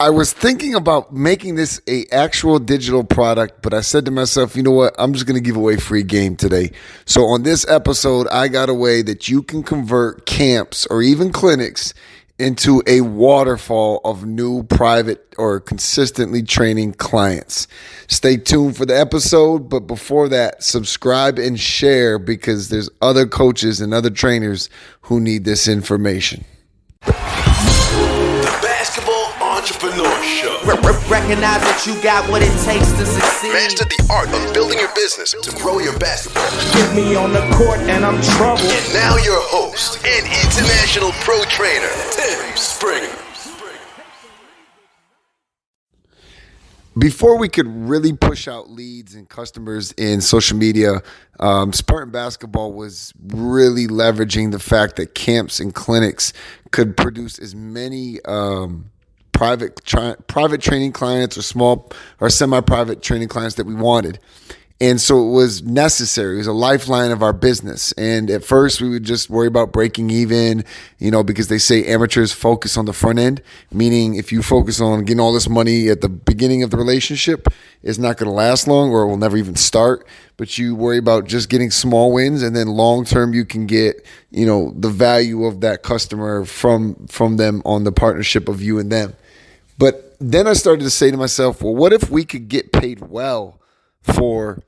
I was thinking about making this a actual digital product, but I said to myself, you know what? I'm just going to give away free game today. So on this episode, I got a way that you can convert camps or even clinics into a waterfall of new private or consistently training clients. Stay tuned for the episode, but before that, subscribe and share because there's other coaches and other trainers who need this information. Entrepreneur Show. Recognize that you got what it takes to succeed. Master the art of building your business to grow your basketball. Get me on the court and I'm trouble. And now your host and international pro trainer, Tim Springer. Before we could really push out leads and customers in social media, Spartan Basketball was really leveraging the fact that camps and clinics could produce as many private training clients or small or semi-private training clients that we wanted. And so it was necessary. It was a lifeline of our business. And at first we would just worry about breaking even, because they say amateurs focus on the front end, meaning if you focus on getting all this money at the beginning of the relationship, it's not going to last long or it will never even start. But you worry about just getting small wins, and then long term you can get, the value of that customer from them on the partnership of you and them. But then I started to say to myself, well, what if we could get paid well for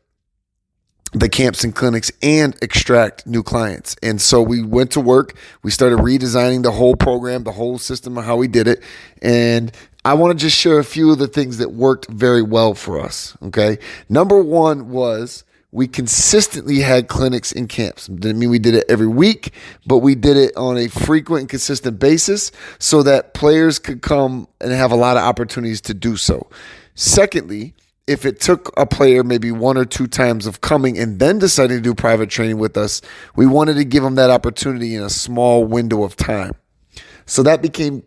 the camps and clinics and extract new clients? And so we went to work. We started redesigning the whole program, the whole system of how we did it. And I want to just share a few of the things that worked very well for us. Okay. Number one was we consistently had clinics and camps. Didn't mean we did it every week, but we did it on a frequent and consistent basis so that players could come and have a lot of opportunities to do so. Secondly, if it took a player maybe one or two times of coming and then deciding to do private training with us, we wanted to give them that opportunity in a small window of time. So that became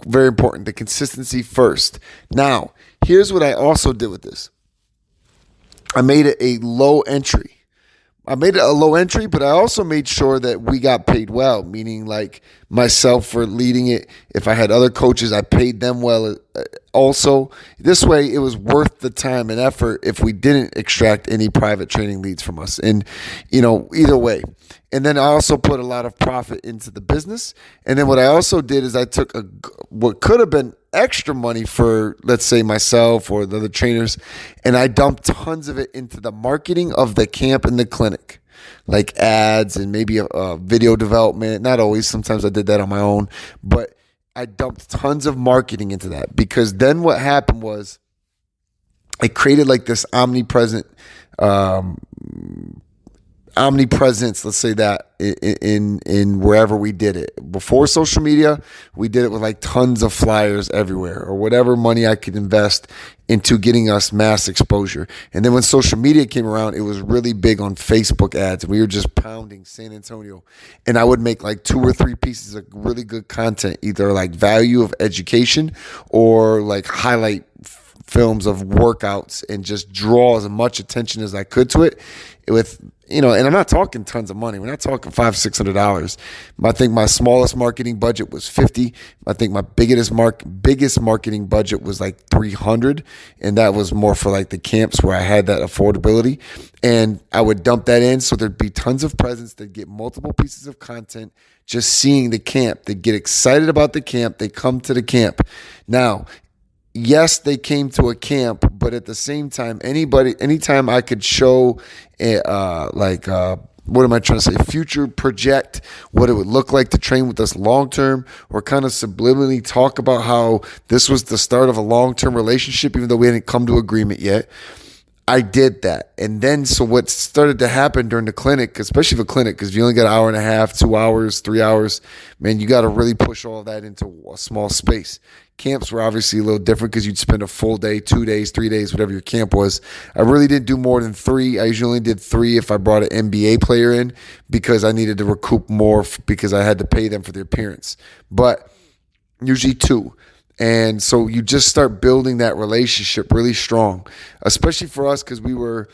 very important, the consistency first. Now, here's what I also did with this. I made it a low entry. But I also made sure that we got paid well, meaning like myself for leading it. If I had other coaches, I paid them well also. This way, it was worth the time and effort if we didn't extract any private training leads from us. And, either way. And then I also put a lot of profit into the business. And then what I also did is I took what could have been extra money for, let's say, myself or the other trainers, and I dumped tons of it into the marketing of the camp and the clinic, like ads and maybe a video development. Not always. Sometimes I did that on my own. But I dumped tons of marketing into that because then what happened was it created like this omnipresence, let's say that, in wherever we did it. Before social media, we did it with like tons of flyers everywhere or whatever money I could invest into getting us mass exposure. And then when social media came around, it was really big on Facebook ads. We were just pounding San Antonio. And I would make like 2 or 3 pieces of really good content, either like value of education or like highlight films of workouts, and just draw as much attention as I could to it with, and I'm not talking tons of money. We're not talking $500-$600. I think my smallest marketing budget was $50. I think my biggest marketing budget was like $300. And that was more for like the camps where I had that affordability. And I would dump that in. So there'd be tons of presence. They'd get multiple pieces of content, just seeing the camp. They get excited about the camp. They come to the camp. Now, yes, they came to a camp, but at the same time, anytime I could show, what am I trying to say? Future project what it would look like to train with us long term, or kind of subliminally talk about how this was the start of a long term relationship, even though we hadn't come to agreement yet. I did that. And then, so what started to happen during the clinic, especially the clinic, because you only got an hour and a half, 2 hours, 3 hours, man, you got to really push all of that into a small space. Camps were obviously a little different because you'd spend a full day, 2 days, 3 days, whatever your camp was. I really didn't do more than 3. I usually only did 3 if I brought an NBA player in because I needed to recoup more because I had to pay them for their appearance. But usually 2. And so you just start building that relationship really strong, especially for us because we were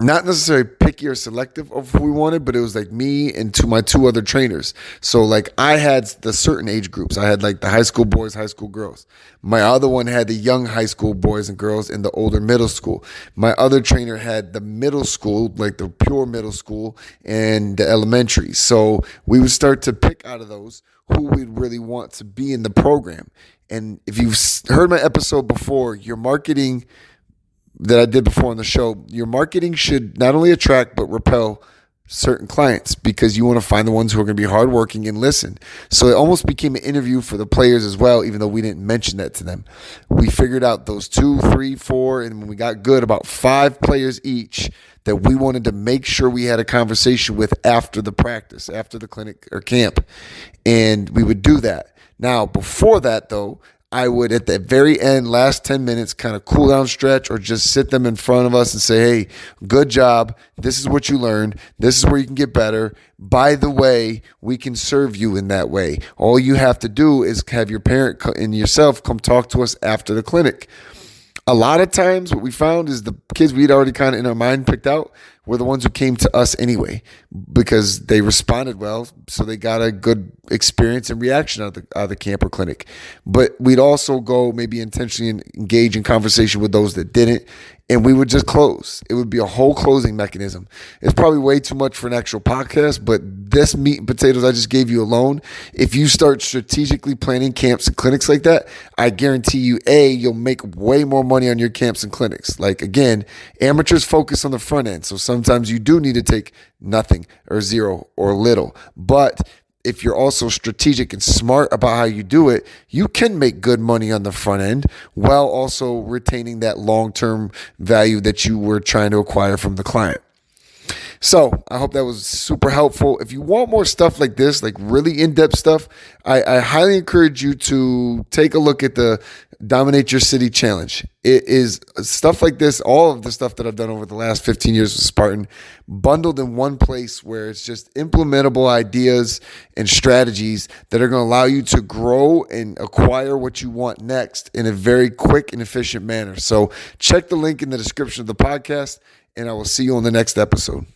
not necessarily picky or selective of who we wanted, but it was like me and my two other trainers. So like I had the certain age groups. I had like the high school boys, high school girls. My other one had the young high school boys and girls and the older middle school. My other trainer had the middle school, like the pure middle school and the elementary. So we would start to pick out of those who we'd really want to be in the program. And if you've heard my episode before, your marketing that I did before on the show, your marketing should not only attract but repel certain clients, because you want to find the ones who are going to be hardworking and listen. So it almost became an interview for the players as well, even though we didn't mention that to them. We figured out those 2, 3, 4, and when we got good, about 5 players each that we wanted to make sure we had a conversation with after the practice, after the clinic or camp. And we would do that. Now, before that, though, I would, at the very end, last 10 minutes, kind of cool down stretch or just sit them in front of us and say, hey, good job. This is what you learned. This is where you can get better. By the way, we can serve you in that way. All you have to do is have your parent and yourself come talk to us after the clinic. A lot of times what we found is the kids we'd already kind of in our mind picked out were the ones who came to us anyway because they responded well, so they got a good experience and reaction out of the camp or clinic. But we'd also go maybe intentionally engage in conversation with those that didn't, and we would just close. It would be a whole closing mechanism. It's probably way too much for an actual podcast, but this meat and potatoes I just gave you alone, if you start strategically planning camps and clinics like that, I guarantee you, you'll make way more money on your camps and clinics. Like, again, amateurs focus on the front end, so sometimes you do need to take nothing or zero or little. But if you're also strategic and smart about how you do it, you can make good money on the front end while also retaining that long-term value that you were trying to acquire from the client. So I hope that was super helpful. If you want more stuff like this, like really in-depth stuff, I highly encourage you to take a look at the Dominate Your City Challenge. It is stuff like this, all of the stuff that I've done over the last 15 years with Spartan, bundled in one place where it's just implementable ideas and strategies that are going to allow you to grow and acquire what you want next in a very quick and efficient manner. So check the link in the description of the podcast, and I will see you on the next episode.